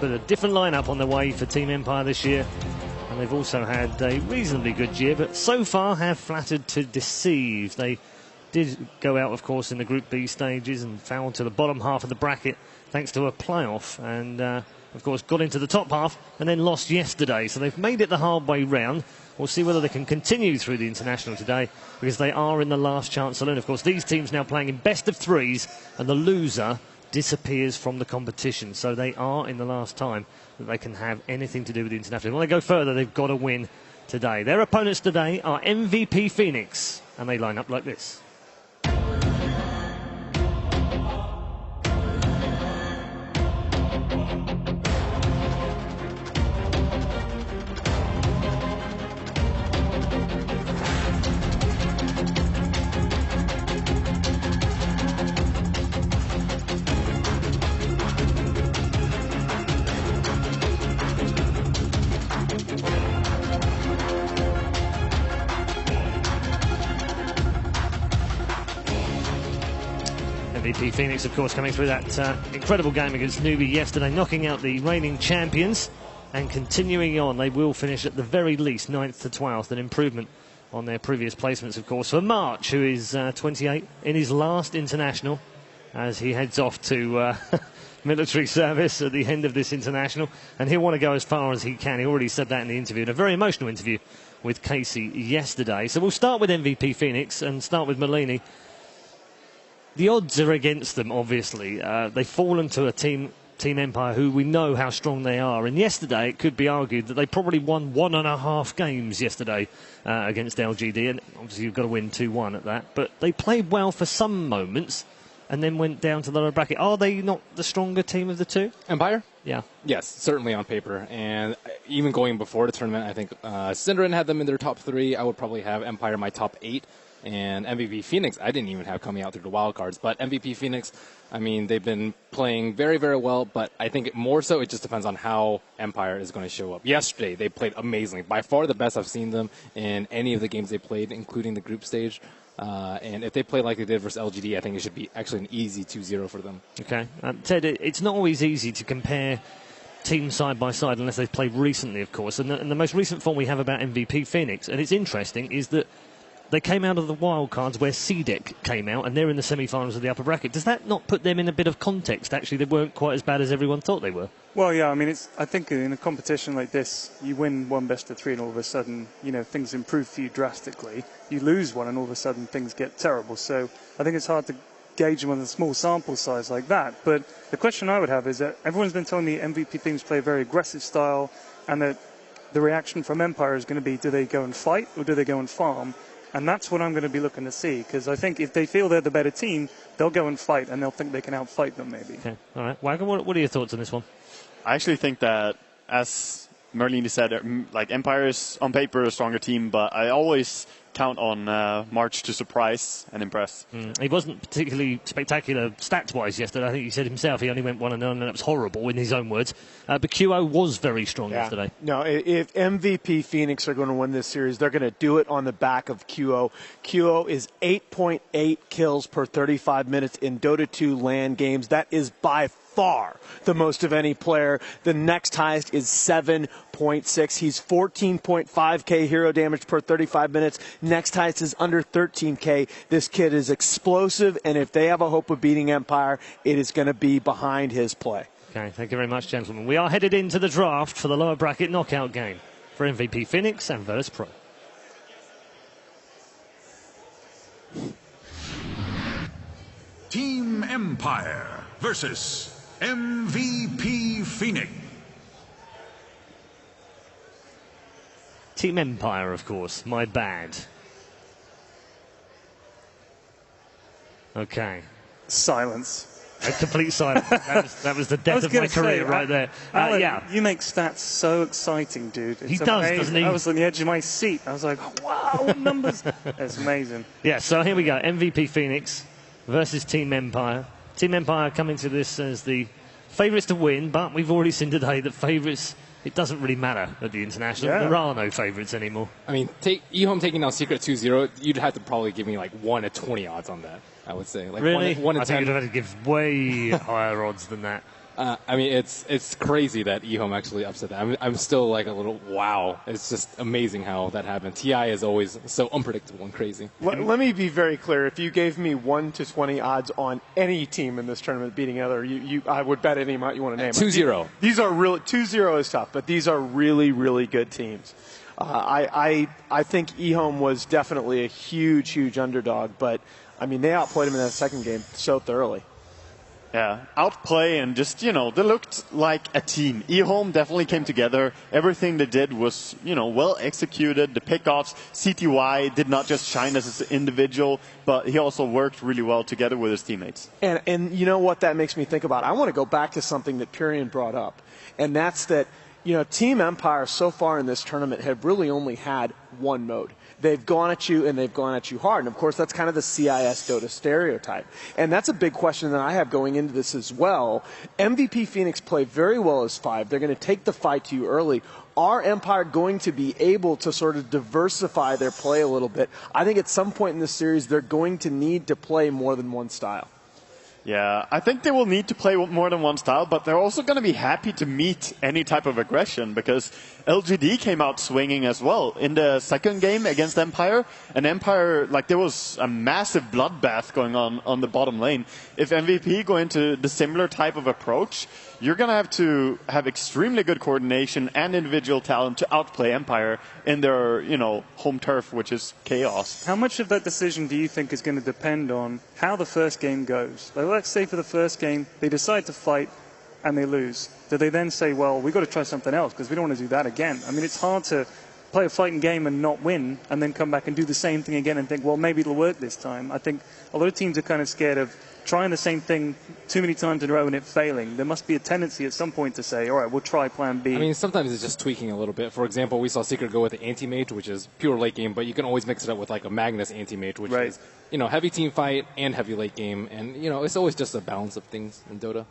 but a different lineup on the way for Team Empire this year. And they've also had a reasonably good year, but so far have flattered to deceive. They did go out, of course, in the Group B stages and fell to the bottom half of the bracket thanks to a playoff. And, of course, got into the top half and then lost yesterday. So they've made it the hard way round. We'll see whether they can continue through the international today, because they are in the last chance saloon. Of course, these teams now playing in best of threes, and the loser disappears from the competition. So they are in the last time that they can have anything to do with the international. When they go further, they've got to win today. Their opponents today are MVP Phoenix, and they line up like this. MVP Phoenix, of course, coming through that incredible game against Newbie yesterday, knocking out the reigning champions and continuing on. They will finish at the very least 9th to 12th, an improvement on their previous placements, of course. For March, who is 28, in his last international, as he heads off to military service at the end of this international, and he'll want to go as far as he can. He already said that in the interview, in a very emotional interview with Casey yesterday. So we'll start with MVP Phoenix and start with Malini. The odds are against them, obviously. They've fallen to a Team Empire who we know how strong they are. And yesterday, it could be argued that they probably won 1.5 games yesterday against LGD. And obviously, you've got to win 2-1 at that. But they played well for some moments and then went down to the lower bracket. Are they not the stronger team of the two? Empire? Yeah. Yes, certainly on paper. And even going before the tournament, I think Cinderin had them in their top 3. I would probably have Empire in my top 8. And MVP Phoenix, I didn't even have coming out through the wild cards. But MVP Phoenix, I mean, they've been playing very, very well. But I think more so it just depends on how Empire is going to show up. Yesterday, they played amazingly. By far the best I've seen them in any of the games they played, including the group stage. And if they play like they did versus LGD, I think it should be actually an easy 2-0 for them. Okay. Ted, it's not always easy to compare teams side by side unless they've played recently, of course. And the most recent form we have about MVP Phoenix, and it's interesting, is that they came out of the wild cards where CDEC came out, and they're in the semi-finals of the upper bracket. Does that not put them in a bit of context? Actually, they weren't quite as bad as everyone thought they were. Well, yeah, I mean, I think in a competition like this, you win one best of 3 and all of a sudden, things improve for you drastically. You lose one and all of a sudden things get terrible. So I think it's hard to gauge them on a small sample size like that. But the question I would have is that everyone's been telling me MVP teams play a very aggressive style, and that the reaction from Empire is going to be, do they go and fight or do they go and farm? And that's what I'm going to be looking to see, because I think if they feel they're the better team, they'll go and fight, and they'll think they can outfight them, maybe. Okay, all right. Wagner, what are your thoughts on this one? I actually think that, as Merlini said, like Empire is on paper a stronger team, but I always count on March to surprise and impress. He wasn't particularly spectacular stats-wise yesterday. I think he said himself he only went 1-0, and that was horrible in his own words. But QO was very strong yesterday. No, if MVP Phoenix are going to win this series, they're going to do it on the back of QO. QO is 8.8 kills per 35 minutes in Dota 2 LAN games. That is by far the most of any player. The next highest is 7.6. He's 14.5k hero damage per 35 minutes. Next highest is under 13k. This kid is explosive, and if they have a hope of beating Empire, it is going to be behind his play. Okay, thank you very much, gentlemen. We are headed into the draft for the lower bracket knockout game for MVP Phoenix and Virtus Pro. Team Empire versus MVP Phoenix. Team Empire, of course. My bad. Okay. Silence. A complete silence. That was the death of my career right there. Alan, yeah. You make stats so exciting, dude. He does, doesn't he? I was on the edge of my seat. I was like, wow, numbers. That's amazing. Yeah, so here we go. MVP Phoenix versus Team Empire. Team Empire coming to this as the favourites to win, but we've already seen today that favourites, it doesn't really matter at the international. Yeah. There are no favourites anymore. I mean, I.M.O taking down Secret 2-0, you'd have to probably give me like 1 to 20 odds on that, I would say. Like really? 1 to 10. I think you'd have to give way higher odds than that. I mean, it's crazy that I.M.O actually upset that. I'm still like a little wow. It's just amazing how that happened. TI is always so unpredictable and crazy. Let me be very clear. If you gave me 1 to 20 odds on any team in this tournament beating other, I would bet any amount you want to name. 2-0. These are really 2-0 is tough, but these are really, really good teams. I think I.M.O was definitely a huge underdog, but I mean they outplayed him in that second game so thoroughly. Yeah, outplay and just, they looked like a team. I.M.O definitely came together. Everything they did was, well executed. The pickoffs, CTY did not just shine as an individual, but he also worked really well together with his teammates. And you know what that makes me think about? I want to go back to something that Pyrian brought up, and that's that, Team Empire so far in this tournament have really only had one mode. They've gone at you, and they've gone at you hard. And, of course, that's kind of the CIS Dota stereotype. And that's a big question that I have going into this as well. MVP Phoenix play very well as 5. They're going to take the fight to you early. Are Empire going to be able to sort of diversify their play a little bit? I think at some point in this series, they're going to need to play more than one style. Yeah, I think they will need to play more than one style, but they're also going to be happy to meet any type of aggression because LGD came out swinging as well in the second game against Empire. And Empire, there was a massive bloodbath going on the bottom lane. If MVP go into the similar type of approach, you're going to have extremely good coordination and individual talent to outplay Empire in their, home turf, which is chaos. How much of that decision do you think is going to depend on how the first game goes? Let's say for the first game, they decide to fight and they lose. Do they then say, well, we've got to try something else because we don't want to do that again? I mean, it's hard to play a fighting game and not win and then come back and do the same thing again and think, well, maybe it'll work this time. I think a lot of teams are kind of scared of trying the same thing too many times in a row and it failing. There must be a tendency at some point to say, all right, we'll try plan B. I mean, sometimes it's just tweaking a little bit. For example, we saw Secret go with the anti-mage, which is pure late game, but you can always mix it up with like a Magnus anti-mage, which is, heavy team fight and heavy late game. And, it's always just a balance of things in Dota.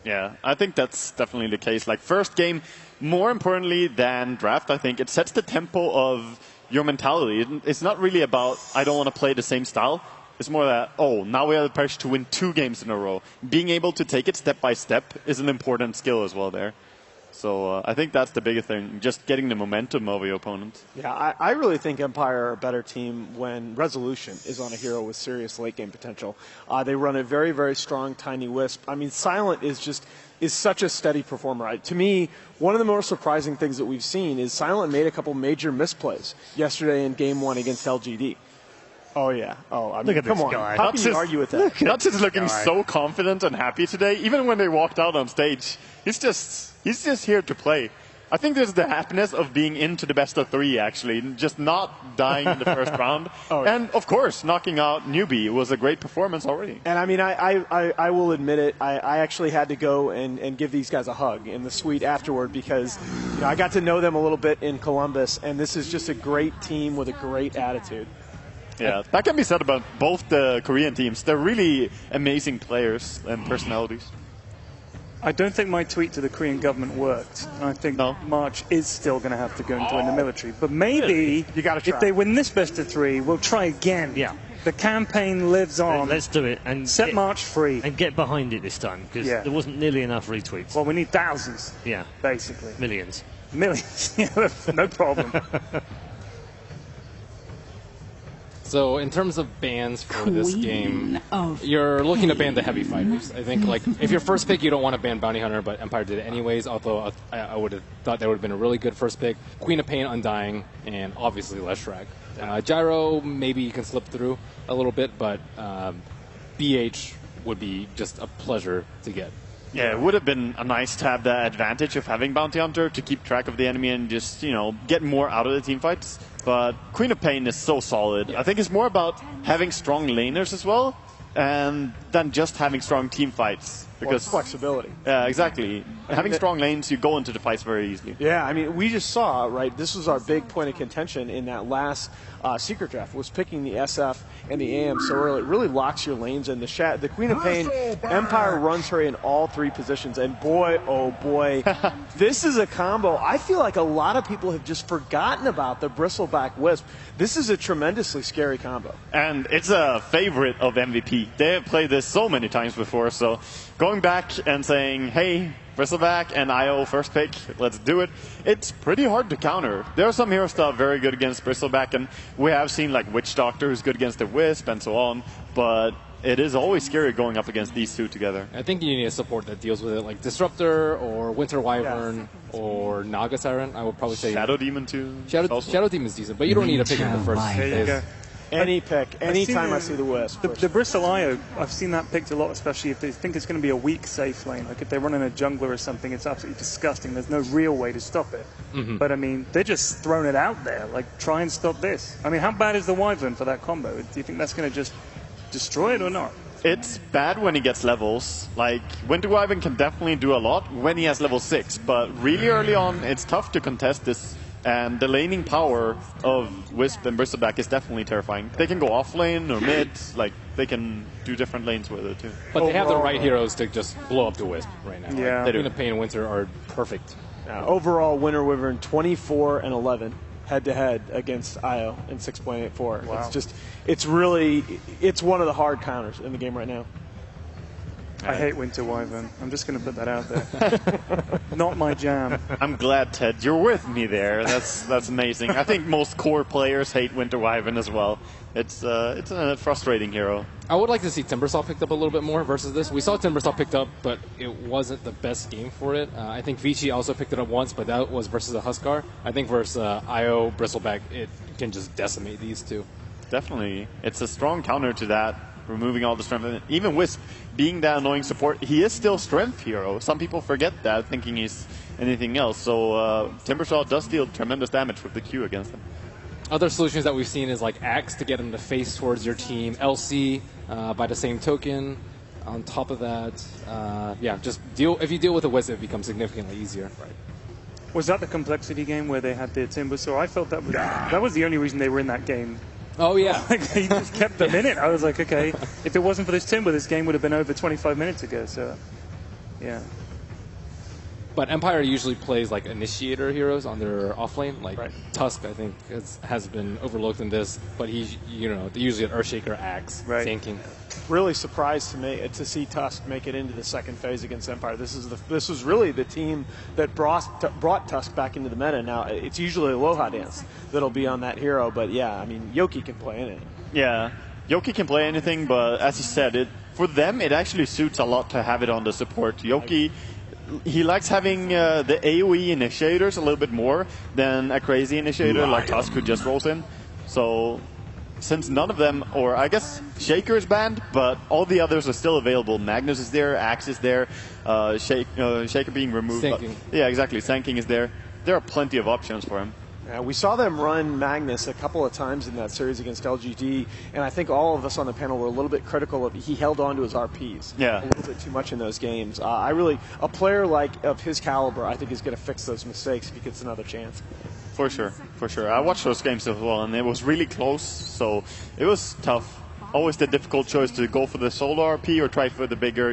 Yeah, I think that's definitely the case. First game, more importantly than draft, I think, it sets the tempo of your mentality. It's not really about, I don't want to play the same style. It's more that, now we have the pressure to win 2 games in a row. Being able to take it step by step is an important skill as well there. So I think that's the biggest thing, just getting the momentum of your opponent. Yeah, I really think Empire are a better team when Resolution is on a hero with serious late game potential. They run a very, very strong Tiny Wisp. I mean, Silent is such a steady performer. To me, one of the more surprising things that we've seen is Silent made a couple major misplays yesterday in Game 1 against LGD. Oh, yeah. Oh, I mean, look at come this on. guy. How can you argue with that? Not just looking so confident and happy today. Even when they walked out on stage, he's just here to play. I think there's the happiness of being into the best of 3, actually, just not dying in the first round. And, of course, knocking out Newbie was a great performance already. And, I mean, I will admit it, I actually had to go and give these guys a hug in the suite afterward because I got to know them a little bit in Columbus, and this is just a great team with a great attitude. Yeah, that can be said about both the Korean teams. They're really amazing players and personalities. I don't think my tweet to the Korean government worked. I think March is still going to have to go and join the military. But maybe if they win this best of 3, we'll try again. Yeah. The campaign lives on. Let's do it. And set March free. And get behind it this time because there wasn't nearly enough retweets. Well, we need thousands. Yeah. Basically. Millions. Yeah, no problem. So in terms of bans for this game, you're looking to ban the heavy fighters. I think if your first pick, you don't want to ban Bounty Hunter, but Empire did it anyways, although I would have thought that would have been a really good first pick. Queen of Pain, Undying, and obviously Leshrac. Gyro, maybe you can slip through a little bit, but BH would be just a pleasure to get. Yeah, it would have been nice to have the advantage of having Bounty Hunter to keep track of the enemy and just, get more out of the team fights. But Queen of Pain is so solid. I think it's more about having strong laners as well than just having strong team fights. Because flexibility. Yeah, exactly. Having strong lanes, you go into the fights very easily. Yeah, I mean, we just saw, this was our big point of contention in that last Secret Draft, was picking the SF and the AM so early. It really locks your lanes in. The Queen of Pain, Empire runs her in all 3 positions, and boy, oh boy, this is a combo. I feel like a lot of people have just forgotten about the Bristleback Wisp. This is a tremendously scary combo. And it's a favorite of MVP. They have played this so many times before, so going back and saying, hey, Bristleback and I.O. first pick, let's do it. It's pretty hard to counter. There are some heroes that are very good against Bristleback, and we have seen like Witch Doctor who's good against the Wisp and so on, but it is always scary going up against these two together. I think you need a support that deals with it, like Disruptor or Winter Wyvern or Naga Siren. I would probably say Shadow Demon too. Shadow Demon is decent, but you don't need to pick it in the first There you go. phase. Any pick, anytime I see the Wisp. The Bristol IO, I've seen that picked a lot, especially if they think it's going to be a weak safe lane. Like if they're running a jungler or something, it's absolutely disgusting. There's no real way to stop it. But I mean, they're just throwing it out there. Like, try and stop this. I mean, how bad is the Wyvern for that combo? Do you think that's going to just destroy it or not? It's bad when he gets levels. Like, Winter Wyvern can definitely do a lot when he has level 6, but really early on, it's tough to contest this. And the laning power of Wisp and Bristleback is definitely terrifying. They can go off lane or mid, like they can do different lanes with it too. But they have the right heroes to just blow up the Wisp right now. Yeah. Like, Queen of Pain and Winter are perfect. Overall, Winter Wyvern 24 and 11 head-to-head against IO in 6.84. Wow. It's one of the hard counters in the game right now. I hate Winter Wyvern. I'm just going to put that out there. Not my jam. I'm glad, Ted, you're with me there. That's amazing. I think most core players hate Winter Wyvern as well. It's a frustrating hero. I would like to see Timbersaw picked up a little bit more versus this. We saw Timbersaw picked up, but it wasn't the best game for it. I think Vici also picked it up once, but that was versus a Huskar. I think versus IO, Bristleback, it can just decimate these two. Definitely. It's a strong counter to that, removing all the strength. And even Wisp, being that annoying support, he is still strength hero. Some people forget that, thinking he's anything else. So Timbersaw does deal tremendous damage with the Q against him. Other solutions that we've seen is like Axe to get him to face towards your team, LC by the same token. On top of that, just if you deal with a Wisp, it becomes significantly easier. Right. Was that the complexity game where they had the Timbersaw? I felt that was the only reason they were in that game. Oh, yeah. Like, they just kept them in it. I was like, okay, if it wasn't for this Timber, this game would have been over 25 minutes ago. So, yeah. But Empire usually plays like initiator heroes on their offlane. Like Right. Tusk, I think, has been overlooked in this, but he's usually an Earthshaker Axe Right. tanking. Really surprised to see Tusk make it into the second phase against Empire. This was really the team that brought Tusk back into the meta. Now it's usually Aloha Dance that'll be on that hero, but yeah, I mean Yoki can play in it. Yeah, Yoki can play anything, but as you said, for them it actually suits a lot to have it on the support. Yoki, he likes having the AoE initiators a little bit more than a crazy initiator like Tusk who just rolls in. So since none of them, or I guess Shaker is banned, but all the others are still available. Magnus is there, Axe is there, Shaker being removed. Sanking. Yeah, exactly. Sanking is there. There are plenty of options for him. We saw them run Magnus a couple of times in that series against LGD, and I think all of us on the panel were a little bit critical of he held on to his RPs Yeah. a little bit too much in those games. A player of his caliber, I think, is going to fix those mistakes if he gets another chance. For sure, for sure. I watched those games as well, and it was really close, so it was tough. Always the difficult choice to go for the solo RP or try for the bigger,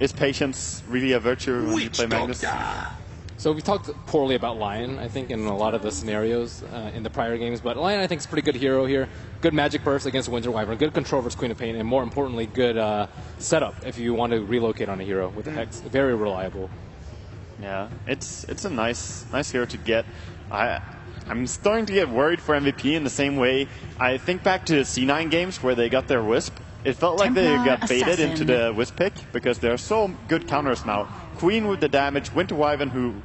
Is patience really a virtue when you play Magnus? So we talked poorly about Lion, I think, in a lot of the scenarios in the prior games, but Lion, I think, is a pretty good hero here. Good magic burst against Winter Wyvern, good control versus Queen of Pain, and more importantly, good setup if you want to relocate on a hero with the Hex. Very reliable. Yeah, it's a nice hero to get. I'm starting to get worried for MVP in the same way. I think back to the C9 games where they got their Wisp. It felt like they got baited into the Wisp pick because there are so good counters now. Queen with the damage, Winter Wyvern who